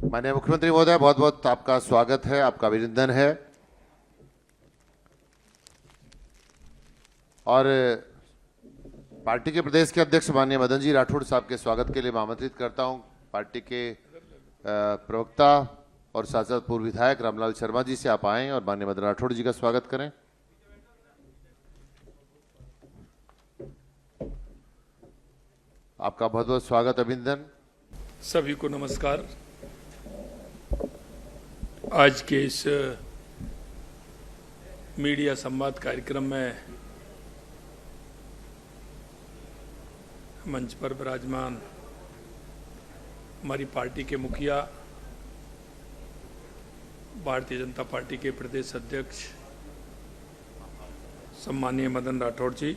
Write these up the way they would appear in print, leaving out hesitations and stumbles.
माननीय मुख्यमंत्री महोदय, बहुत बहुत आपका स्वागत है, आपका अभिनंदन है। और पार्टी के प्रदेश के अध्यक्ष माननीय मदन जी राठौड़ साहब के स्वागत के लिए मैं आमंत्रित करता हूं। पार्टी के प्रवक्ता और सांसद पूर्व विधायक रामलाल शर्मा जी से आप आएं और माननीय मदन राठौड़ जी का स्वागत करें। आपका बहुत बहुत स्वागत, अभिनंदन। सभी को नमस्कार। आज के इस मीडिया संवाद कार्यक्रम में मंच पर विराजमान हमारी पार्टी के मुखिया, भारतीय जनता पार्टी के प्रदेश अध्यक्ष सम्माननीय मदन राठौड़ जी,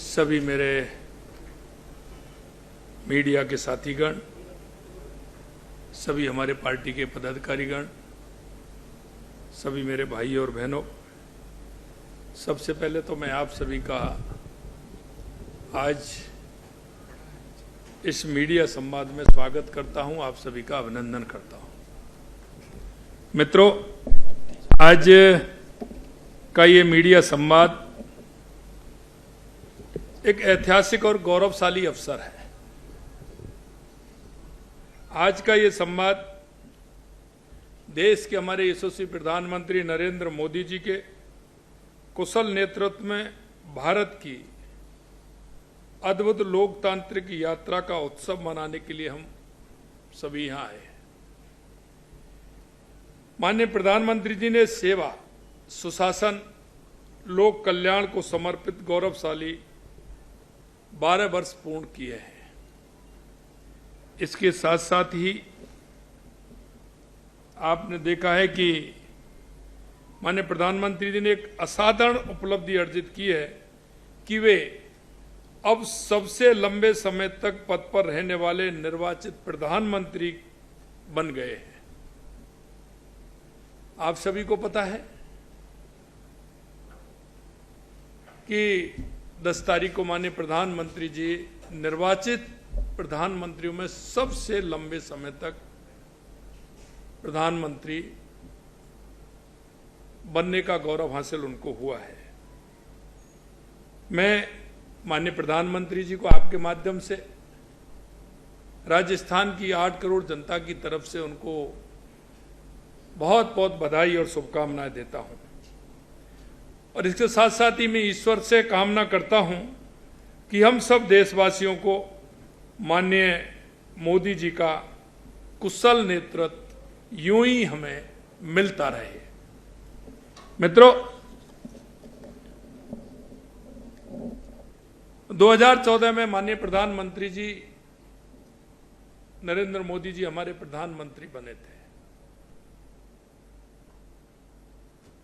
सभी मेरे मीडिया के साथीगण, सभी हमारे पार्टी के पदाधिकारीगण, सभी मेरे भाई और बहनों, सबसे पहले तो मैं आप सभी का आज इस मीडिया संवाद में स्वागत करता हूं, आप सभी का अभिनंदन करता हूं। मित्रों, आज का ये मीडिया संवाद एक ऐतिहासिक और गौरवशाली अवसर है। आज का ये संवाद देश के हमारे यशस्वी प्रधानमंत्री नरेंद्र मोदी जी के कुशल नेतृत्व में भारत की अद्भुत लोकतांत्रिक यात्रा का उत्सव मनाने के लिए हम सभी यहां आए हैं। माननीय प्रधानमंत्री जी ने सेवा, सुशासन, लोक कल्याण को समर्पित गौरवशाली 12 वर्ष पूर्ण किए हैं। इसके साथ साथ ही आपने देखा है कि माननीय प्रधानमंत्री जी ने एक असाधारण उपलब्धि अर्जित की है कि वे अब सबसे लंबे समय तक पद पर रहने वाले निर्वाचित प्रधानमंत्री बन गए हैं। आप सभी को पता है कि 10 तारीख को माननीय प्रधानमंत्री जी निर्वाचित प्रधानमंत्रियों में सबसे लंबे समय तक प्रधानमंत्री बनने का गौरव हासिल उनको हुआ है। मैं माननीय प्रधानमंत्री जी को आपके माध्यम से राजस्थान की 8 करोड़ जनता की तरफ से उनको बहुत बहुत बधाई और शुभकामनाएं देता हूं। और इसके साथ साथ ही मैं ईश्वर से कामना करता हूं कि हम सब देशवासियों को माननीय मोदी जी का कुशल नेतृत्व यूं ही हमें मिलता रहे। मित्रों, 2014 में माननीय प्रधानमंत्री जी नरेंद्र मोदी जी हमारे प्रधानमंत्री बने थे।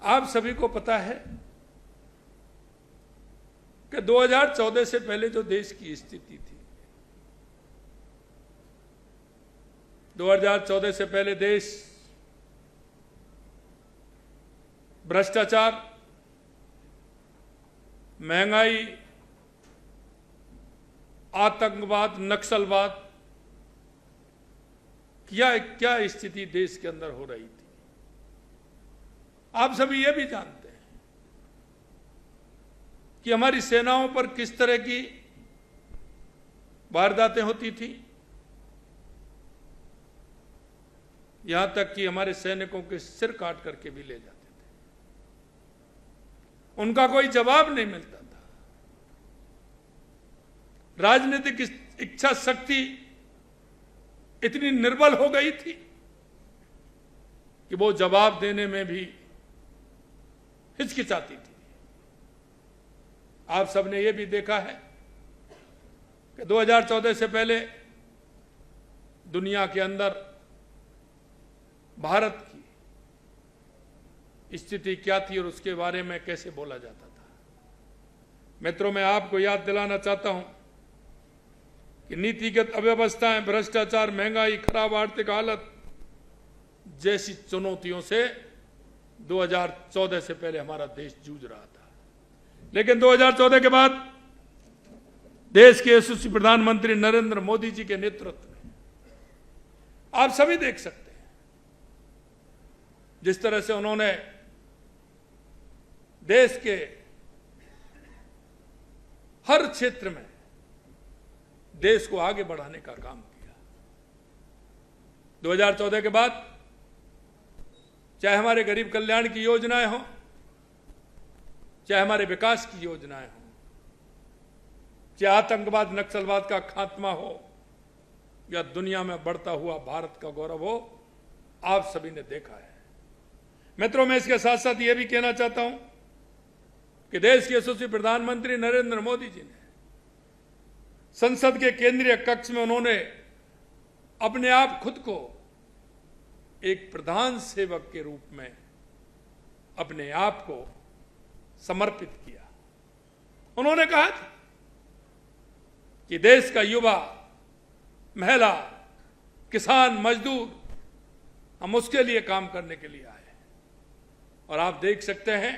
आप सभी को पता है कि 2014 से पहले जो देश की स्थिति थी, 2014 से पहले देश भ्रष्टाचार, महंगाई, आतंकवाद, नक्सलवाद, क्या स्थिति देश के अंदर हो रही थी। आप सभी ये भी जानते हैं कि हमारी सेनाओं पर किस तरह की वारदातें होती थी, यहां तक कि हमारे सैनिकों के सिर काट करके भी ले जाते थे। उनका कोई जवाब नहीं मिलता था। राजनीतिक इच्छा शक्ति इतनी निर्बल हो गई थी कि वो जवाब देने में भी हिचकिचाती थी। आप सबने ये भी देखा है कि 2014 से पहले दुनिया के अंदर भारत की स्थिति क्या थी और उसके बारे में कैसे बोला जाता था। मित्रों, मैं आपको याद दिलाना चाहता हूं कि नीतिगत अव्यवस्थाएं, भ्रष्टाचार, महंगाई, खराब आर्थिक हालत जैसी चुनौतियों से 2014 से पहले हमारा देश जूझ रहा था। लेकिन 2014 के बाद देश के यशस्वी प्रधानमंत्री नरेंद्र मोदी जी के नेतृत्व में आप सभी देख सकते हैं जिस तरह से उन्होंने देश के हर क्षेत्र में देश को आगे बढ़ाने का काम किया। 2014 के बाद चाहे हमारे गरीब कल्याण की योजनाएं हों, चाहे हमारे विकास की योजनाएं हों, चाहे आतंकवाद नक्सलवाद का खात्मा हो या दुनिया में बढ़ता हुआ भारत का गौरव हो, आप सभी ने देखा है। मित्रों, मैं इसके साथ साथ यह भी कहना चाहता हूं कि देश के यशस्वी प्रधानमंत्री नरेंद्र मोदी जी ने संसद के केंद्रीय कक्ष में उन्होंने अपने आप खुद को एक प्रधान सेवक के रूप में अपने आप को समर्पित किया। उन्होंने कहा था कि देश का युवा, महिला, किसान, मजदूर, हम उसके लिए काम करने के लिए आए। और आप देख सकते हैं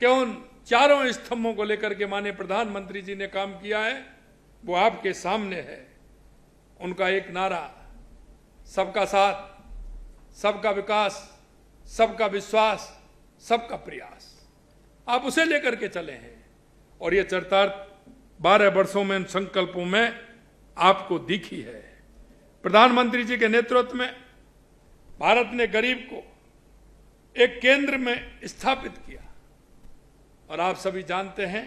कि उन चारों स्तंभों को लेकर के माननीय प्रधानमंत्री जी ने काम किया है, वो आपके सामने है। उनका एक नारा, सबका साथ, सबका विकास, सबका विश्वास, सबका प्रयास, आप उसे लेकर के चले हैं। और ये चरितार्थ 12 वर्षों में इन संकल्पों में आपको दिखी है। प्रधानमंत्री जी के नेतृत्व में भारत ने गरीब को एक केंद्र में स्थापित किया। और आप सभी जानते हैं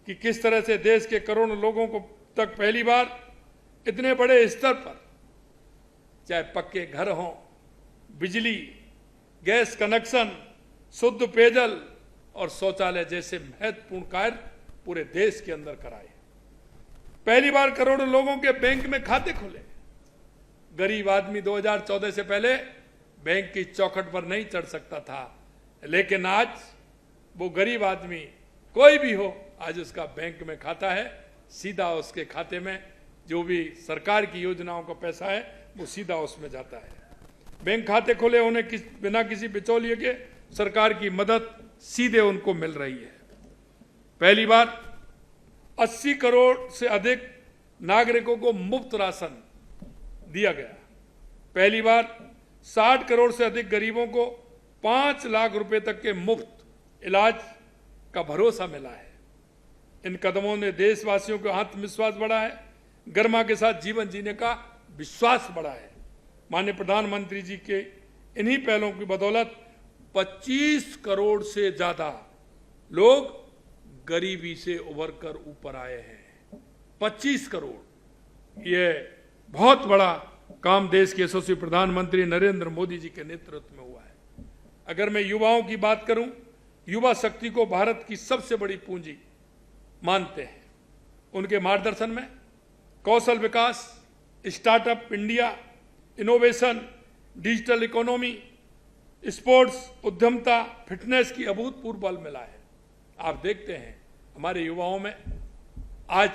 कि किस तरह से देश के करोड़ों लोगों को तक पहली बार इतने बड़े स्तर पर, चाहे पक्के घर हों, बिजली, गैस कनेक्शन, शुद्ध पेयजल और शौचालय जैसे महत्वपूर्ण कार्य पूरे देश के अंदर कराए। पहली बार करोड़ों लोगों के बैंक में खाते खुले। गरीब आदमी 2014 से पहले बैंक की चौखट पर नहीं चढ़ सकता था, लेकिन आज वो गरीब आदमी कोई भी हो, आज उसका बैंक में खाता है। सीधा उसके खाते में जो भी सरकार की योजनाओं का पैसा है वो सीधा उसमें जाता है। बैंक खाते खोले उन्हें बिना किसी बिचौलिए के सरकार की मदद सीधे उनको मिल रही है। पहली बार 80 करोड़ से अधिक नागरिकों को मुफ्त राशन दिया गया। पहली बार 60 करोड़ से अधिक गरीबों को 5 लाख रुपए तक के मुफ्त इलाज का भरोसा मिला है। इन कदमों ने देशवासियों का आत्मविश्वास बढ़ा है, गरिमा के साथ जीवन जीने का विश्वास बढ़ा है। माननीय प्रधानमंत्री जी के इन्हीं पहलों की बदौलत 25 करोड़ से ज्यादा लोग गरीबी से उभर कर ऊपर आए हैं। 25 करोड़, यह बहुत बड़ा काम देश के यशस्वी प्रधानमंत्री नरेंद्र मोदी जी के नेतृत्व में हुआ है। अगर मैं युवाओं की बात करूं, युवा शक्ति को भारत की सबसे बड़ी पूंजी मानते हैं। उनके मार्गदर्शन में कौशल विकास, startup India, innovation, digital economy, sports, उद्यमता, फिटनेस की अभूतपूर्व बल मिला है। आप देखते हैं हमारे युवाओं में आज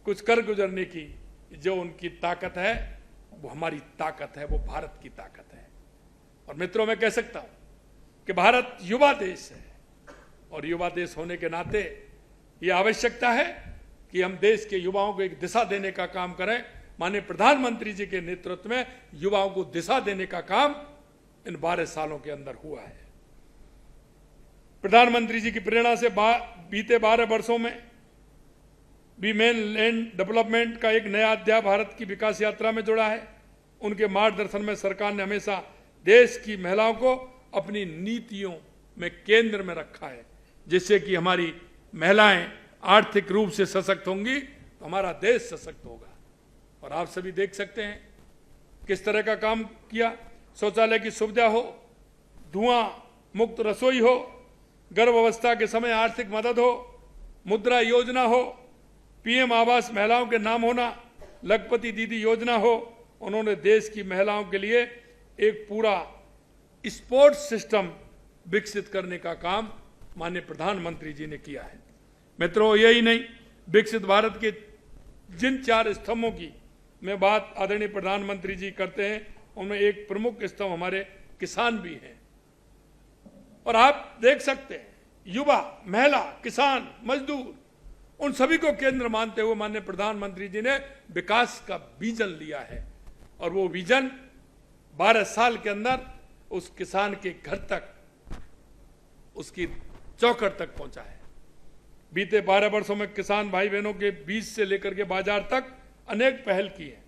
कुछ कर गुजरने की जो उनकी ताकत है, वो हमारी ताकत है, वो भारत की ताकत है। और मित्रों, मैं कह सकता हूं कि भारत युवा देश है और युवा देश होने के नाते ये आवश्यकता है कि हम देश के युवाओं को एक दिशा देने का काम करें। माननीय प्रधानमंत्री जी के नेतृत्व में युवाओं को दिशा देने का काम इन 12 सालों के अंदर हुआ है। प्रधानमंत्री जी की प्रेरणा से बीते 12 वर्षों में वीमेन लैंड डेवलपमेंट का एक नया अध्याय भारत की विकास यात्रा में जुड़ा है। उनके मार्गदर्शन में सरकार ने हमेशा देश की महिलाओं को अपनी नीतियों में केंद्र में रखा है, जिससे कि हमारी महिलाएं आर्थिक रूप से सशक्त होंगी तो हमारा देश सशक्त होगा। और आप सभी देख सकते हैं किस तरह का काम किया। शौचालय की सुविधा हो, धुआं मुक्त रसोई हो, गर्भावस्था के समय आर्थिक मदद हो, मुद्रा योजना हो, पीएम आवास महिलाओं के नाम होना, लखपति दीदी योजना हो। उन्होंने देश की महिलाओं के लिए एक पूरा स्पोर्ट्स सिस्टम विकसित करने का काम माननीय प्रधानमंत्री जी ने किया है। मित्रों, यही नहीं, विकसित भारत के जिन 4 स्तंभों की मैं बात आदरणीय प्रधानमंत्री जी करते हैं, उनमें एक प्रमुख स्तंभ हमारे किसान भी हैं। और आप देख सकते हैं युवा, महिला, किसान, मजदूर उन सभी को केंद्र मानते हुए माननीय प्रधानमंत्री जी ने विकास का विजन लिया है और वो विजन 12 साल के अंदर उस किसान के घर तक, उसकी चौखट तक पहुंचा है। बीते 12 वर्षों में किसान भाई बहनों के बीज से लेकर के बाजार तक अनेक पहल की है।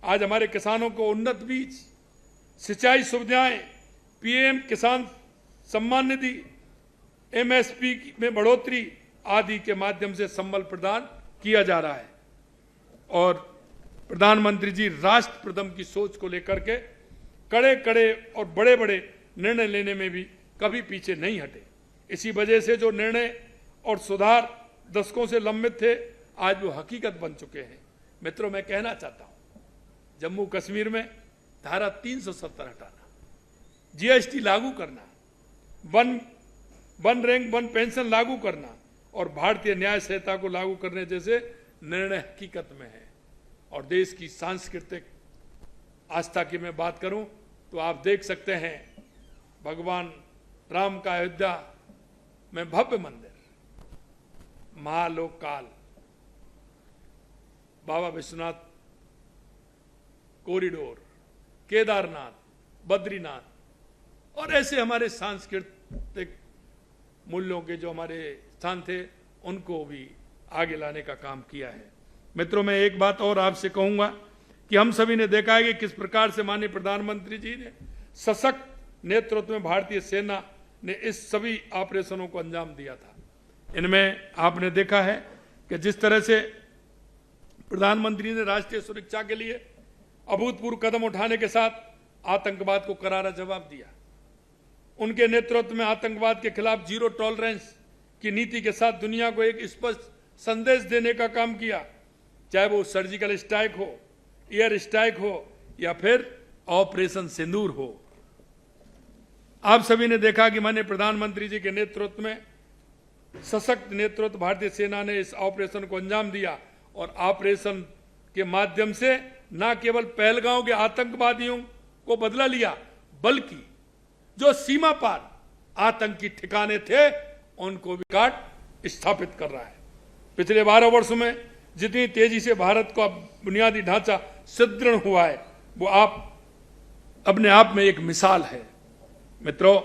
आज हमारे किसानों को उन्नत बीज, सिंचाई सुविधाएं, पीएम किसान सम्मान निधि, एमएसपी में बढ़ोतरी आदि के माध्यम से संबल प्रदान किया जा रहा है। और प्रधानमंत्री जी राष्ट्र प्रथम की सोच को लेकर के कड़े कड़े और बड़े बड़े निर्णय लेने में भी कभी पीछे नहीं हटे। इसी वजह से जो निर्णय और सुधार दशकों से लंबित थे, आज वो हकीकत बन चुके हैं। मित्रों, मैं कहना चाहता हूं, जम्मू कश्मीर में धारा 370 हटाना, जीएसटी लागू करना, वन रैंक वन पेंशन लागू करना और भारतीय न्याय संहिता को लागू करने जैसे निर्णय हकीकत में है। और देश की सांस्कृतिक आस्था की मैं बात करूं तो आप देख सकते हैं, भगवान राम का अयोध्या में भव्य मंदिर, महालोक काल, बाबा विश्वनाथ कॉरिडोर, केदारनाथ, बद्रीनाथ और ऐसे हमारे सांस्कृतिक मूल्यों के जो हमारे स्थान थे, उनको भी आगे लाने का काम किया है। मित्रों, मैं एक बात और आपसे कहूंगा कि हम सभी ने देखा है कि किस प्रकार से माननीय प्रधानमंत्री जी ने सशक्त नेतृत्व में भारतीय सेना ने इस सभी ऑपरेशनों को अंजाम दिया था। इनमें आपने देखा है कि जिस तरह से प्रधानमंत्री ने राष्ट्रीय सुरक्षा के लिए अभूतपूर्व कदम उठाने के साथ आतंकवाद को करारा जवाब दिया। उनके नेतृत्व में आतंकवाद के खिलाफ जीरो टॉलरेंस की नीति के साथ दुनिया को एक स्पष्ट संदेश देने का काम किया, चाहे वो सर्जिकल स्ट्राइक हो, एयर स्ट्राइक हो या फिर ऑपरेशन सिंदूर हो। आप सभी ने देखा कि माननीय प्रधानमंत्री जी के नेतृत्व में सशक्त नेतृत्व भारतीय सेना ने इस ऑपरेशन को अंजाम दिया और ऑपरेशन के माध्यम से न केवल पहलगांव के आतंकवादियों को बदला लिया, बल्कि जो सीमा पार आतंकी ठिकाने थे उनको भी काट स्थापित कर रहा है। पिछले 12 वर्षों में जितनी तेजी से भारत का बुनियादी ढांचा सुदृढ़ हुआ है, वो आप अपने आप में एक मिसाल है। मित्रों,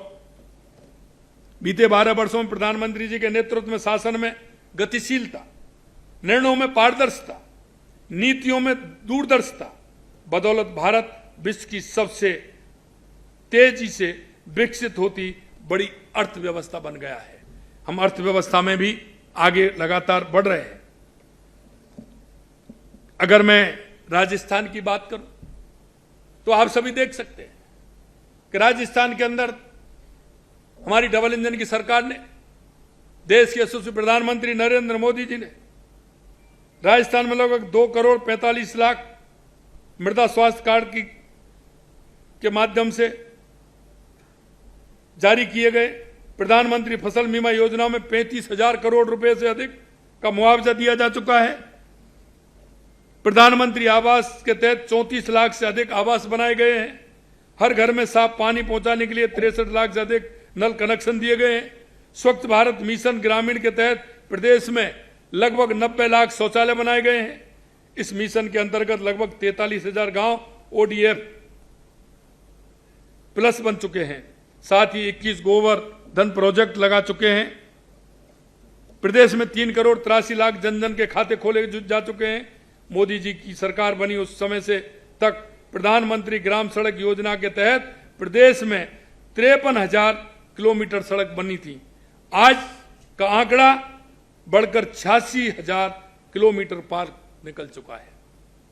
बीते 12 वर्षों में प्रधानमंत्री जी के नेतृत्व में शासन में गतिशीलता, निर्णयों में पारदर्शिता, नीतियों में दूरदर्शिता बदौलत भारत विश्व की सबसे तेजी से विकसित होती बड़ी अर्थव्यवस्था बन गया है। हम अर्थव्यवस्था में भी आगे लगातार बढ़ रहे हैं। अगर मैं राजस्थान की बात करूं तो आप सभी देख सकते हैं कि राजस्थान के अंदर हमारी डबल इंजन की सरकार ने, देश के यशस्वी प्रधानमंत्री नरेंद्र मोदी जी ने राजस्थान में लगभग 2,45,00,000 मृदा स्वास्थ्य कार्ड के माध्यम से जारी किए गए। प्रधानमंत्री फसल बीमा योजना में 35,000 करोड़ रुपए से अधिक का मुआवजा दिया जा चुका है। प्रधानमंत्री आवास के तहत 34 लाख से अधिक आवास बनाए गए हैं। हर घर में साफ पानी पहुंचाने के लिए 63 लाख से अधिक नल कनेक्शन दिए गए हैं। स्वच्छ भारत मिशन ग्रामीण के तहत प्रदेश में लगभग 90 लाख शौचालय बनाए गए हैं। इस मिशन के अंतर्गत लगभग 43,000 गांव ओडीएफ प्लस बन चुके हैं। साथ ही 21 गोबर धन प्रोजेक्ट लगा चुके हैं। प्रदेश में 3,83,00,000 जन जन के खाते खोले जा चुके हैं। मोदी जी की सरकार बनी उस समय से तक प्रधानमंत्री ग्राम सड़क योजना के तहत प्रदेश में 53,000 किलोमीटर सड़क बनी थी। आज का आंकड़ा बढ़कर 86,000 किलोमीटर पार निकल चुका है।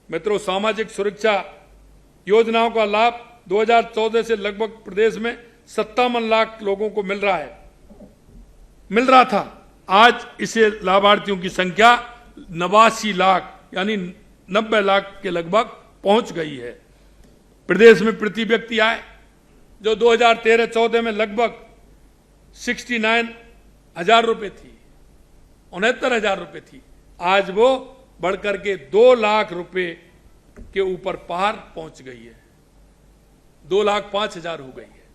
मित्रों, सामाजिक सुरक्षा योजनाओं का लाभ 2014 से लगभग प्रदेश में 57 लाख लोगों को मिल रहा था। आज इसे लाभार्थियों की संख्या 89 लाख यानी 90 लाख के लगभग पहुंच गई है। प्रदेश में प्रति व्यक्ति आय जो 2013-14 में लगभग 69,000 रुपए थी, 69,000 रुपए थी, आज वो बढ़कर के 2 लाख रुपए के ऊपर पार पहुंच गई है, 2,05,000 हो गई है।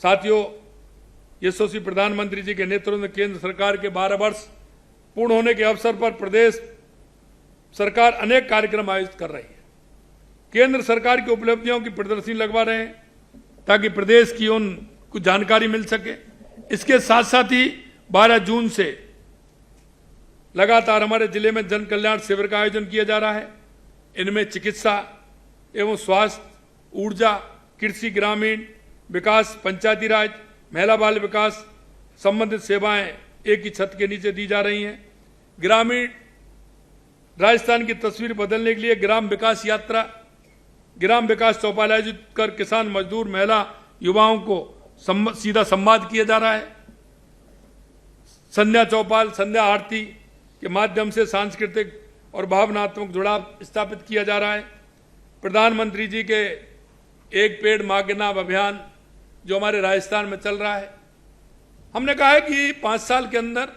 साथियों, यशस्वी प्रधानमंत्री जी के नेतृत्व में केंद्र सरकार के 12 वर्ष पूर्ण होने के अवसर पर प्रदेश सरकार अनेक कार्यक्रम आयोजित कर रही है। केंद्र सरकार की उपलब्धियों की प्रदर्शनी लगवा रहे हैं ताकि प्रदेश की उनको जानकारी मिल सके। इसके साथ साथ ही 12 जून से लगातार हमारे जिले में जन कल्याण शिविर का आयोजन किया जा रहा है। इनमें चिकित्सा एवं स्वास्थ्य, ऊर्जा, कृषि, ग्रामीण विकास, पंचायती राज, महिला बाल विकास संबंधित सेवाएं एक ही छत के नीचे दी जा रही हैं। ग्रामीण राजस्थान की तस्वीर बदलने के लिए ग्राम विकास यात्रा, ग्राम विकास चौपाल आयोजित कर किसान, मजदूर, महिला, युवाओं को सीधा संवाद किया जा रहा है। संध्या चौपाल, संध्या आरती के माध्यम से सांस्कृतिक और भावनात्मक जुड़ाव स्थापित किया जा रहा है। प्रधानमंत्री जी के एक पेड़ मां के नाम अभियान जो हमारे राजस्थान में चल रहा है, हमने कहा है कि 5 साल के अंदर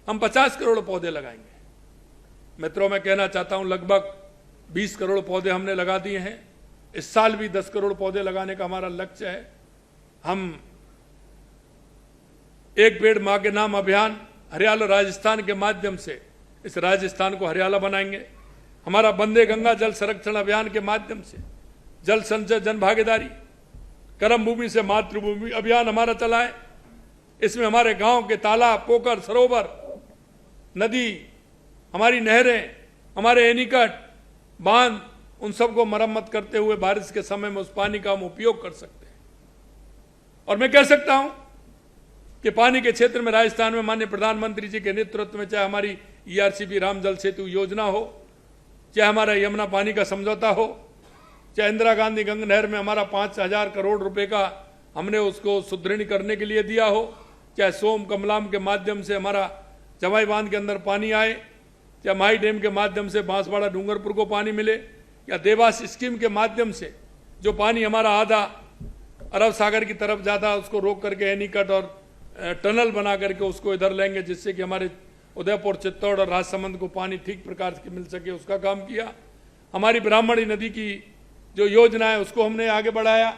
हम 50 करोड़ पौधे लगाएंगे। मित्रों, मैं कहना चाहता हूं लगभग 20 करोड़ पौधे हमने लगा दिए हैं। इस साल भी 10 करोड़ पौधे लगाने का हमारा लक्ष्य है। हम एक पेड़ मां के नाम अभियान हरियाला राजस्थान के माध्यम से इस राजस्थान को हरियाला बनाएंगे। हमारा वंदे गंगा जल संरक्षण अभियान के माध्यम से जल संचय, जन भागीदारी, कर्म भूमि से मातृभूमि अभियान हमारा चला है। इसमें हमारे गांव के तालाब, पोखर, सरोवर, नदी, हमारी नहरें, हमारे एनीकट, बांध, उन सबको मरम्मत करते हुए बारिश के समय में उस पानी का हम उपयोग कर सकते हैं। और मैं कह सकता हूं कि पानी के क्षेत्र में राजस्थान में माननीय प्रधानमंत्री जी के नेतृत्व में चाहे हमारी ERCP राम जल सेतु योजना हो, चाहे हमारा यमुना पानी का समझौता हो, चाहे इंदिरा गांधी गंगा नहर में हमारा 5000 करोड़ रुपए का हमने उसको सुदृढ़ करने के लिए दिया हो, चाहे सोम कमलाम के माध्यम से हमारा जवाई बांध के अंदर पानी आए, चाहे माही डैम के माध्यम से बांसवाड़ा डूंगरपुर को पानी मिले, या देवास स्कीम के माध्यम से जो पानी हमारा आधा अरब सागर की तरफ जाता उसको रोक करके एनीकट और टनल बना करके उसको इधर लेंगे, जिससे कि हमारे उदयपुर, चित्तौड़ और राजसमंद को पानी ठीक प्रकार से मिल सके, उसका काम किया। हमारी ब्राह्मणी नदी की जो योजना है उसको हमने आगे बढ़ाया।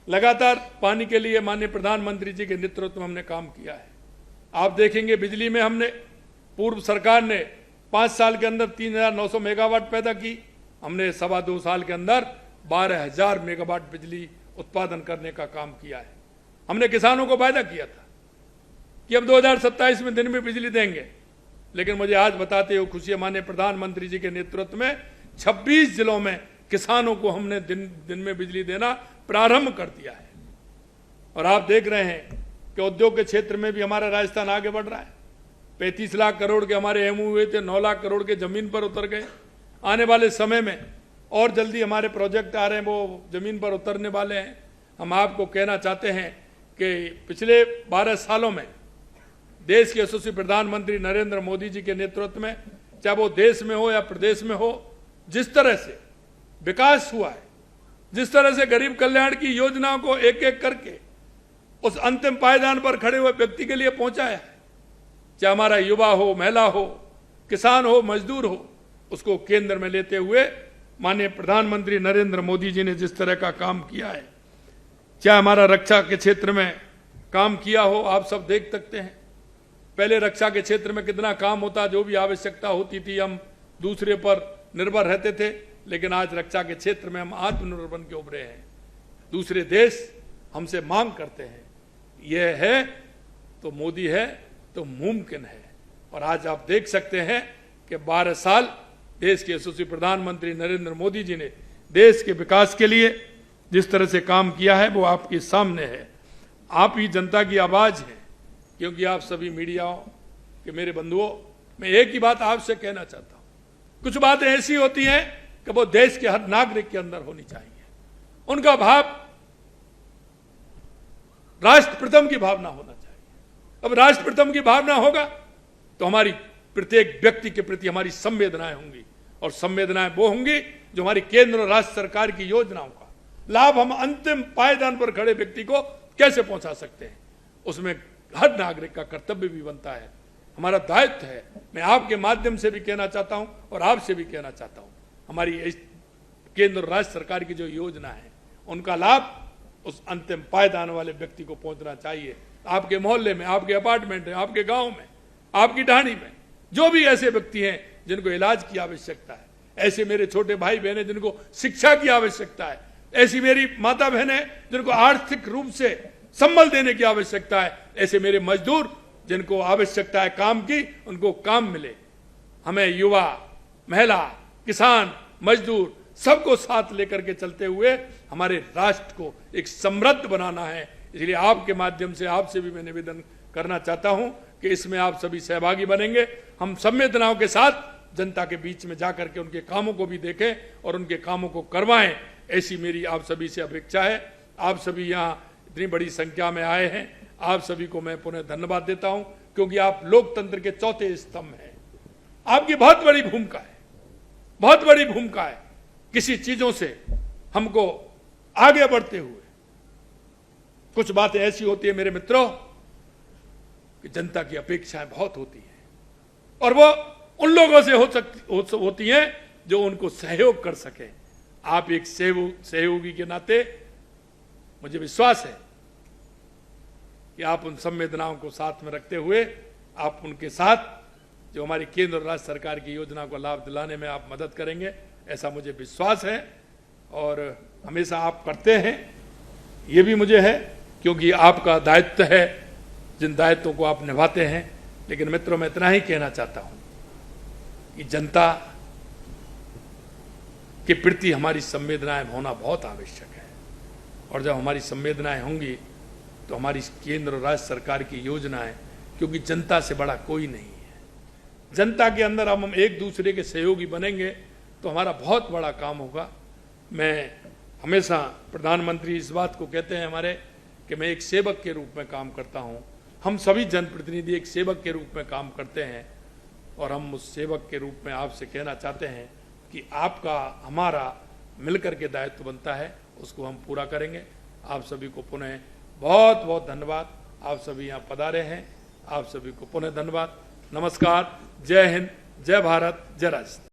लगातार पानी के लिए माननीय प्रधानमंत्री जी के नेतृत्व में हमने काम किया है। आप देखेंगे बिजली में हमने, पूर्व सरकार ने 5 साल के अंदर 3900 मेगावाट पैदा की, हमने 2.25 साल के अंदर 12000 मेगावाट बिजली उत्पादन करने का काम किया है। हमने किसानों को वायदा किया था कि अब 2027 में दिन में बिजली देंगे, लेकिन मुझे आज बताते हुए खुशी है, माननीय प्रधानमंत्री जी के नेतृत्व में 26 जिलों में किसानों को हमने दिन में बिजली देना प्रारंभ कर दिया है। और आप देख रहे हैं कि उद्योग के क्षेत्र में भी हमारा राजस्थान आगे बढ़ रहा है। 35 लाख करोड़ के हमारे MOU हुए थे, 9 लाख करोड़ के जमीन पर उतर गए। आने वाले समय में और जल्दी हमारे प्रोजेक्ट आ रहे हैं, वो जमीन पर उतरने वाले हैं। हम आपको कहना चाहते हैं कि पिछले 12 सालों में देश के यशस्वी प्रधानमंत्री नरेंद्र मोदी जी के नेतृत्व में, चाहे वो देश में हो या प्रदेश में हो, जिस तरह से विकास हुआ है, जिस तरह से गरीब कल्याण की योजनाओं को एक एक करके उस अंतिम पायदान पर खड़े हुए व्यक्ति के लिए पहुंचाया है, चाहे हमारा युवा हो, महिला हो, किसान हो, मजदूर हो, उसको केंद्र में लेते हुए माननीय प्रधानमंत्री नरेंद्र मोदी जी ने जिस तरह का काम किया है, चाहे हमारा रक्षा के क्षेत्र में काम किया हो, आप सब देख सकते हैं। पहले रक्षा के क्षेत्र में कितना काम होता, जो भी आवश्यकता होती थी हम दूसरे पर निर्भर रहते थे, लेकिन आज रक्षा के क्षेत्र में हम आत्मनिर्भर बन के उभरे हैं। दूसरे देश हमसे मांग करते हैं, यह है तो मोदी है तो मुमकिन है। और आज आप देख सकते हैं कि 12 साल देश के यशस्वी प्रधानमंत्री नरेंद्र मोदी जी ने देश के विकास के लिए जिस तरह से काम किया है वो आपके सामने है। आप ही जनता की आवाज है, क्योंकि आप सभी मीडियाओं के मेरे बंधुओं, मैं एक ही बात आपसे कहना चाहता हूं, कुछ बातें ऐसी होती हैं कि वो देश के हर नागरिक के अंदर होनी चाहिए। उनका भाव राष्ट्र प्रथम की भावना होना चाहिए। अब राष्ट्र प्रथम की भावना होगा तो हमारी प्रत्येक व्यक्ति के प्रति हमारी संवेदनाएं होंगी, और संवेदनाएं वो होंगी जो हमारी केंद्र और राज्य सरकार की योजनाओं का लाभ हम अंतिम पायदान पर खड़े व्यक्ति को कैसे पहुंचा सकते हैं। उसमें हर नागरिक का कर्तव्य भी बनता है, हमारा दायित्व है। मैं आपके माध्यम से भी कहना चाहता हूं और आपसे भी कहना चाहता हूं, हमारी केंद्र और राज्य सरकार की जो योजना है उनका लाभ उस अंतिम पायदान वाले व्यक्ति को पहुंचना चाहिए। आपके मोहल्ले में, आपके अपार्टमेंट में, आपके गांव में, आपकी ढाणी में जो भी ऐसे व्यक्ति हैं जिनको इलाज की आवश्यकता है, ऐसे मेरे छोटे भाई बहन हैं जिनको शिक्षा की आवश्यकता है, ऐसी मेरी माता बहन है जिनको आर्थिक रूप से संबल देने की आवश्यकता है, ऐसे मेरे मजदूर जिनको आवश्यकता है काम की, उनको काम मिले। हमें युवा, महिला, किसान, मजदूर सबको साथ लेकर के चलते हुए हमारे राष्ट्र को एक समृद्ध बनाना है। इसलिए आपके माध्यम से आपसे भी मैं निवेदन करना चाहता हूं कि इसमें आप सभी सहभागी बनेंगे। हम संवेदनाओं के साथ जनता के बीच में जाकर के उनके कामों को भी देखें और उनके कामों को करवाएं, ऐसी मेरी आप सभी से अपेक्षा है। आप सभी यहाँ इतनी बड़ी संख्या में आए हैं, आप सभी को मैं पुनः धन्यवाद देता हूं, क्योंकि आप लोकतंत्र के चौथे स्तंभ हैं। आपकी बहुत बड़ी भूमिका है, बहुत बड़ी भूमिका है। किसी चीजों से हमको आगे बढ़ते हुए कुछ बातें ऐसी होती है मेरे मित्रों कि जनता की अपेक्षाएं बहुत होती हैं और वो उन लोगों से होती हैं जो उनको सहयोग कर सके। आप एक सहयोगी के नाते मुझे विश्वास है कि आप उन संवेदनाओं को साथ में रखते हुए आप उनके साथ जो हमारी केंद्र और राज्य सरकार की योजना को लाभ दिलाने में आप मदद करेंगे, ऐसा मुझे विश्वास है और हमेशा आप करते हैं। ये भी मुझे है क्योंकि आपका दायित्व है, जिन दायित्वों को आप निभाते हैं। लेकिन मित्रों, मैं इतना ही कहना चाहता हूं कि जनता के प्रति हमारी संवेदनाएं होना बहुत आवश्यक है और जब हमारी संवेदनाएं होंगी तो हमारी केंद्र और राज्य सरकार की योजनाएं, क्योंकि जनता से बड़ा कोई नहीं है, जनता के अंदर हम एक दूसरे के सहयोगी बनेंगे तो हमारा बहुत बड़ा काम होगा। मैं हमेशा प्रधानमंत्री इस बात को कहते हैं हमारे कि मैं एक सेवक के रूप में काम करता हूं। हम सभी जनप्रतिनिधि एक सेवक के रूप में काम करते हैं और हम उस सेवक के रूप में आपसे कहना चाहते हैं कि आपका हमारा मिलकर के दायित्व बनता है, उसको हम पूरा करेंगे। आप सभी को पुनः बहुत बहुत धन्यवाद। आप सभी यहाँ पधारे हैं, आप सभी को पुनः धन्यवाद। नमस्कार, जय हिंद, जय भारत, जय राजस्थान।